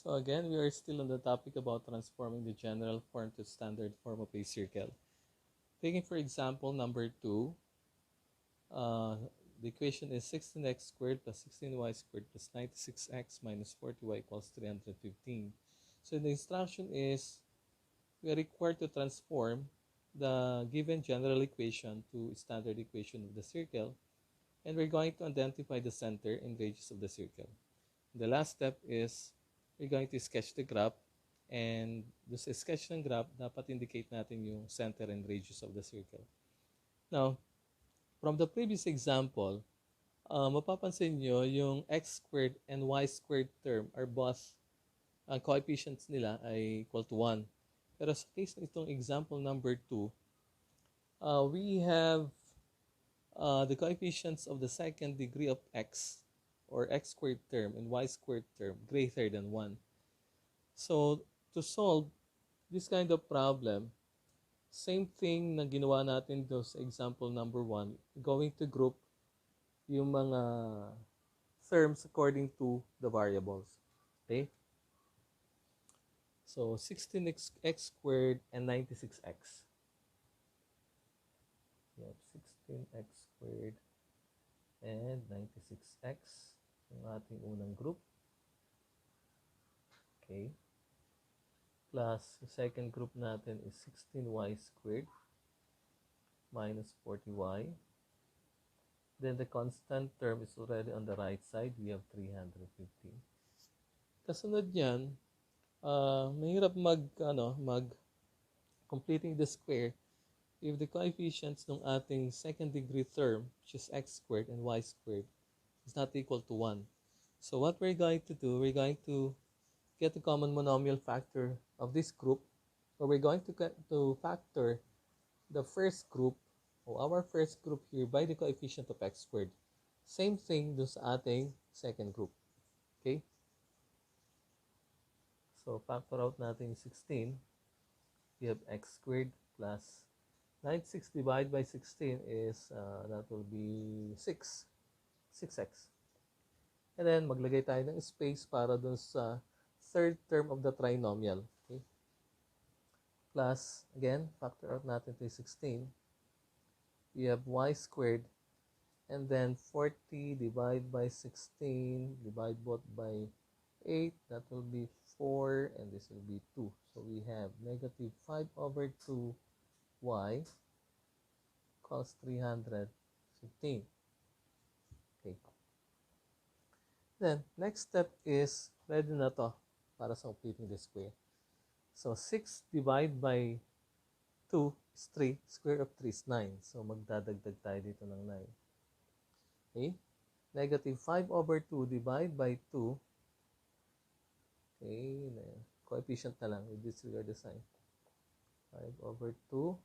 So again, we are still on the topic about transforming the general form to standard form of a circle. Taking for example number 2, uh, the equation is 16x squared plus 16y squared plus 96x minus 40y equals 315. So the instruction is we are required to transform the given general equation to standard equation of the circle, and we're going to identify the center and radius of the circle. The last step is we're going to sketch the graph, and this sketch ng graph, dapat indicate natin yung center and radius of the circle. Now, from the previous example, mapapansin nyo yung x squared and y squared term are both, ang coefficients nila ay equal to 1. Pero sa case na itong example number 2, we have the coefficients of the second degree of x, or x squared term, and y squared term greater than 1. So, to solve this kind of problem, same thing na ginawa natin do sa example number 1, going to group yung mga terms according to the variables. Okay? So, 16x squared and 96x. We have 16x squared and 96x yung ating unang group. Okay. Plus, the second group natin is 16y squared minus 40y. Then the constant term is already on the right side. We have 315. Kasunod yan, mahirap mag completing the square if the coefficients ng ating second degree term, which is x squared and y squared, is not equal to 1. So what we're going to do, we're going to get the common monomial factor of this group, or we're going to factor the first group, or our first group here, by the coefficient of x squared. Same thing do sa ating second group. Okay? So, factor out natin 16. We have x squared plus 96 divided by 16 is, that will be 6x. And then, maglagay tayo ng space para dun sa third term of the trinomial. Okay? Plus, again, factor out natin to 16. We have y squared, and then 40 divided by 16, divide both by 8, that will be 4, and this will be 2. So we have negative 5 over 2y equals 315. Okay. Then, next step is, ready na to para sa completing the square. So, 6 divided by 2 is 3. Square of 3 is 9. So, magdadagdag tayo dito ng 9. Okay? Negative 5 over 2 divided by 2. Okay, coefficient na lang. We disregard the sign. 5 over 2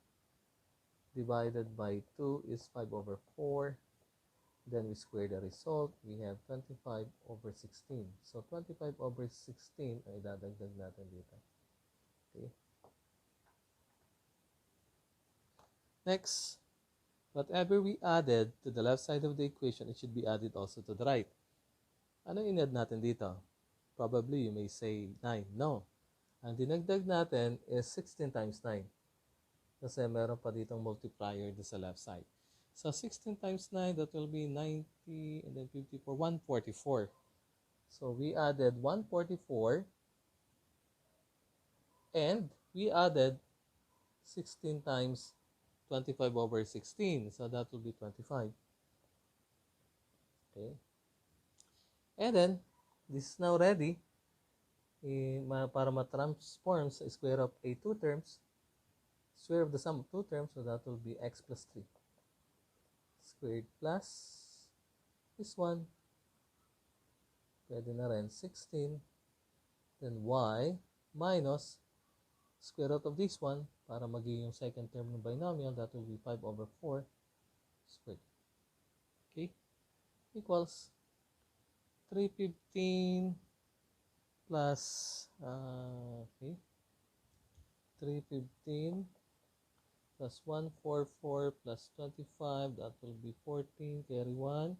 divided by 2 is 5 over 4. Then we square the result. We have 25 over 16. So, 25 over 16 ay dadagdag natin dito. Okay. Next, whatever we added to the left side of the equation, it should be added also to the right. Ano in-add natin dito? Probably you may say 9. No. Ang dinagdag natin is 16 times 9. Kasi meron pa ditong multiplier sa left side. So 16 times 9, that will be 90, and then 54, 144. So we added 144, and we added 16 times 25 over 16. So that will be 25. Okay. And then, this is now ready para ma-transform sa square of a two terms, square of the sum of two terms, so that will be x plus 3. Squared plus this one, pwede na rin 16, then y minus square root of this one para maging yung second term ng binomial, that will be 5 over 4 squared. Okay? Equals 315 plus, okay, 315 plus 144 plus 25, that will be 14, carry 1,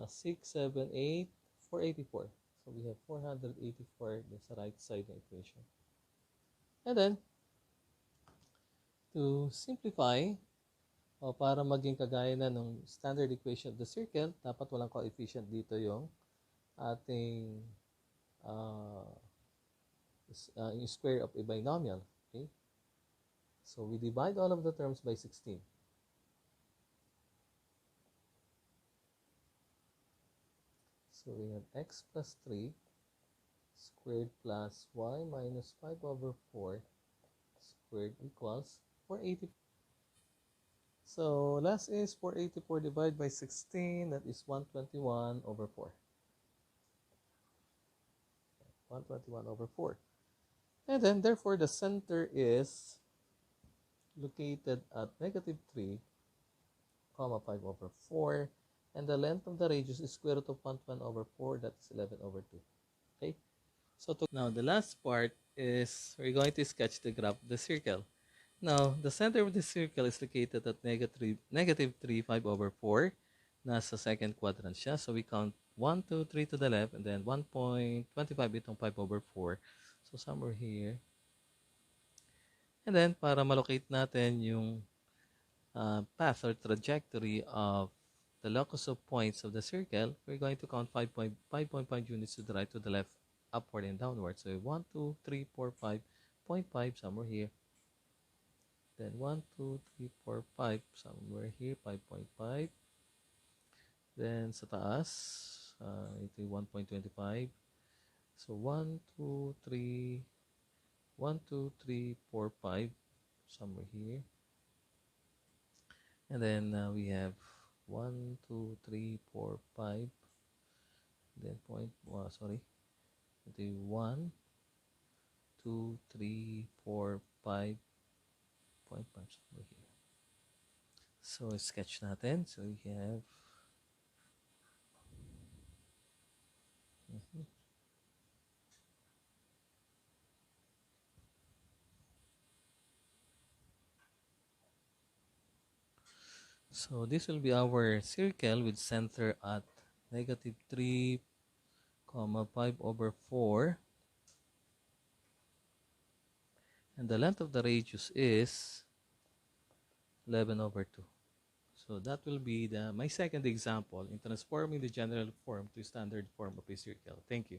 6, 7, 8, 484. So So we have 484 sa right side ng equation. And then, to simplify, o para maging kagaya na ng standard equation of the circle, dapat walang coefficient dito yung ating uh, yung square of a binomial. Okay? So we divide all of the terms by 16. So we have x plus 3 squared plus y minus 5 over 4 squared equals 484. So last is 484 divided by 16, that is 121 over 4. 121 over 4. And then therefore the center is located at negative 3, 5 over 4. And the length of the radius is square root of 1 over 4, that's 11 over 2. Okay? So now the last part is we're going to sketch the graph of the circle. Now, the center of the circle is located at negative 3, 5 over 4. Nasa second quadrant siya. So we count 1, 2, 3 to the left, and then 1.25 itong 5 over 4. So somewhere here. And then, para malocate natin yung path or trajectory of the locus of points of the circle, we're going to count 5.5 units to the right, to the left, upward and downward. So 1, 2, 3, 4, 5.5 somewhere here. Then 1, 2, 3, 4, 5 somewhere here, 5.5. Then sa taas, ito yung 1.25. So 1, 2, 3, 1, 2, 3, 4, 5 somewhere here. And then we have 1, 2, 3, 4, 5. Then ito yung 1, 2, 3, 4, 5.5 somewhere here. So sketch natin. So we have So this will be our circle with center at negative 3, 5 over 4. And the length of the radius is 11 over 2. So that will be my second example in transforming the general form to standard form of a circle. Thank you.